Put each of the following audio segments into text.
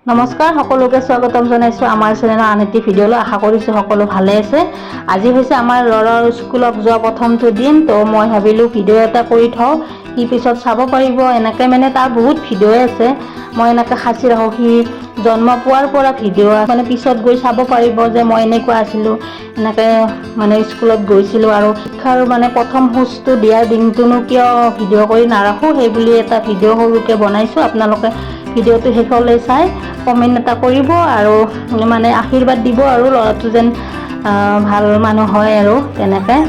নমস্কাৰ সকলোকে স্বাগতম জনাইছো আমাৰ চেনেলৰ আন এটি ভিডিঅ'লৈ। আশা কৰিছো সকলো ভালে আছে। আজি হৈছে আমাৰ ল'ৰাৰ স্কুলত যোৱা প্ৰথমটো দিন, তো মই ভাবিলো ভিডিঅ' এটা কৰি থওঁ, সি পিছত চাব পাৰিব। এনেকৈ মানে তাৰ বহুত ভিডিঅ' আছে, মই এনেকৈ সাঁচি ৰাখোঁ। সি জন্ম পোৱাৰ পৰা ভিডিঅ' মানে পিছত গৈ চাব পাৰিব যে মই এনেকুৱা আছিলোঁ, এনেকৈ মানে স্কুলত গৈছিলোঁ। আৰু শিক্ষাৰ মানে প্ৰথম খোজটো দিয়াৰ দিনটোনো কিয় ভিডিঅ' কৰি নাৰাখোঁ, সেই বুলি এটা ভিডিঅ' সৰুকৈ বনাইছোঁ। আপোনালোকে ভিডিঅ'টো শেষলৈ চাই কমেণ্ট এটা কৰিব আৰু মানে আশীৰ্বাদ দিব আৰু ল'ৰাটো যেন ভাল মানুহ হয় আৰু তেনেকৈ।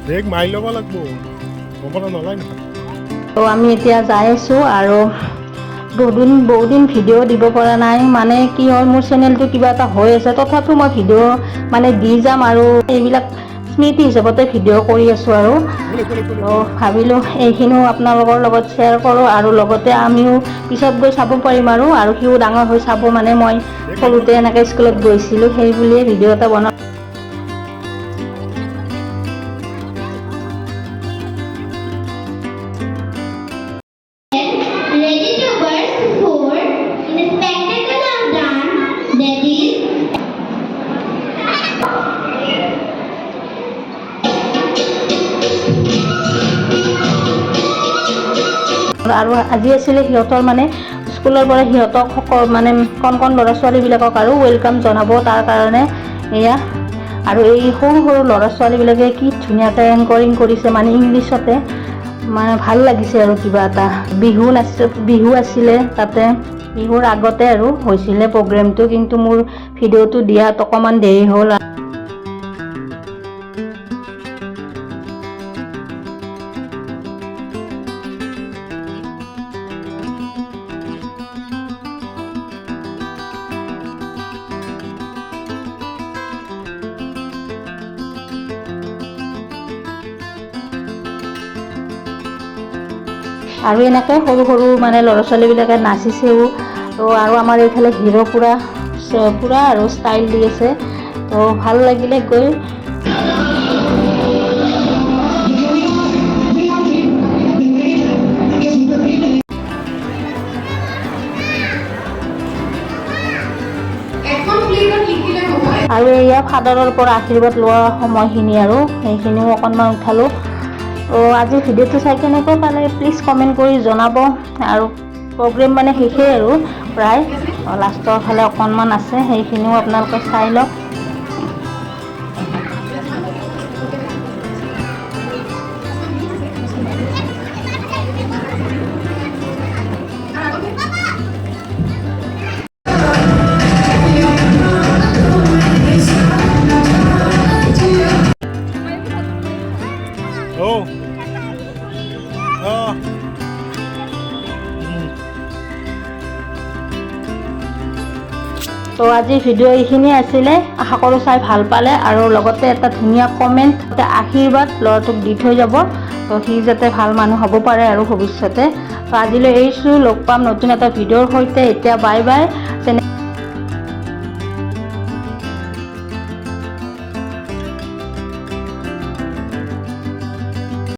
ব্ৰেক মাৰি ল'ব লাগিব, ক'বলৈ নলয় নহয়। তো আমি এতিয়া যাই আছোঁ আৰু বহুদিন ভিডিঅ' দিব পৰা নাই। মানে কি হ'ল, মোৰ চেনেলটো কিবা এটা হৈ আছে, তথাপিও মই ভিডিঅ' মানে দি যাম আৰু এইবিলাক স্মৃতি হিচাপতে ভিডিঅ' কৰি আছোঁ। আৰু তো ভাবিলোঁ এইখিনিও আপোনালোকৰ লগত শ্বেয়াৰ কৰোঁ, আৰু লগতে আমিও পিছত গৈ চাব পাৰিম আৰু সিও ডাঙৰ হৈ চাব। মানে মই সৰুতে এনেকৈ স্কুলত গৈছিলোঁ, সেই বুলিয়ে ভিডিঅ' এটা বনাওঁ। Ready to burst forth in a spectacular dance that is আৰু আজি আছিলে সিহঁতৰ মানে স্কুলৰ পৰা সিহঁতক মানে কণ ল'ৰা ছোৱালীবিলাকক আৰু ৱেলকাম জনাব, তাৰ কাৰণে এয়া। আৰু এই সৰু ল'ৰা ছোৱালীবিলাকে কি ধুনীয়াকৈ এংকৰিং কৰিছে, মানে ইংলিছতে, মানে ভাল লাগিছে আৰু কিবা এটা। বিহু আছিলে তাতে, বিহুৰ আগতে আৰু হৈছিলে প্ৰগ্ৰেমটো, কিন্তু মোৰ ভিডিঅ'টো দিয়াত অকণমান দেৰি হ'ল। আৰু এনেকৈ সৰু মানে ল'ৰা ছোৱালীবিলাকে নাচিছেও। তো আৰু আমাৰ এইফালে হিৰ' পুৰা আৰু ষ্টাইল দি আছে, তো ভাল লাগিলে গৈ। আৰু এয়া ফাদাৰৰ পৰা আশীৰ্বাদ লোৱা সময়খিনি আৰু সেইখিনিও অকণমান উঠালোঁ। আজিৰ ভিডিঅ'টো চাই কেনেকৈ পালে প্লিজ কমেণ্ট কৰি জনাব। আৰু প্ৰগ্ৰেম মানে শেষেই আৰু প্ৰায়, লাষ্টৰ ফালে অকণমান আছে, সেইখিনিও আপোনালোকে চাই লওক। তো আজিৰ ভিডিঅ' এইখিনিয়ে আছিলে। আশা কৰোঁ চাই ভাল পালে, আৰু লগতে এটা ধুনীয়া কমেণ্ট, এটা আশীৰ্বাদ ল'ৰাটোক দি থৈ যাব, তো সি যাতে ভাল মানুহ হ'ব পাৰে আৰু ভৱিষ্যতে। তো আজিলৈ এৰিছোঁ, লগ পাম নতুন এটা ভিডিঅ'ৰ সৈতে। এতিয়া বাই বাই।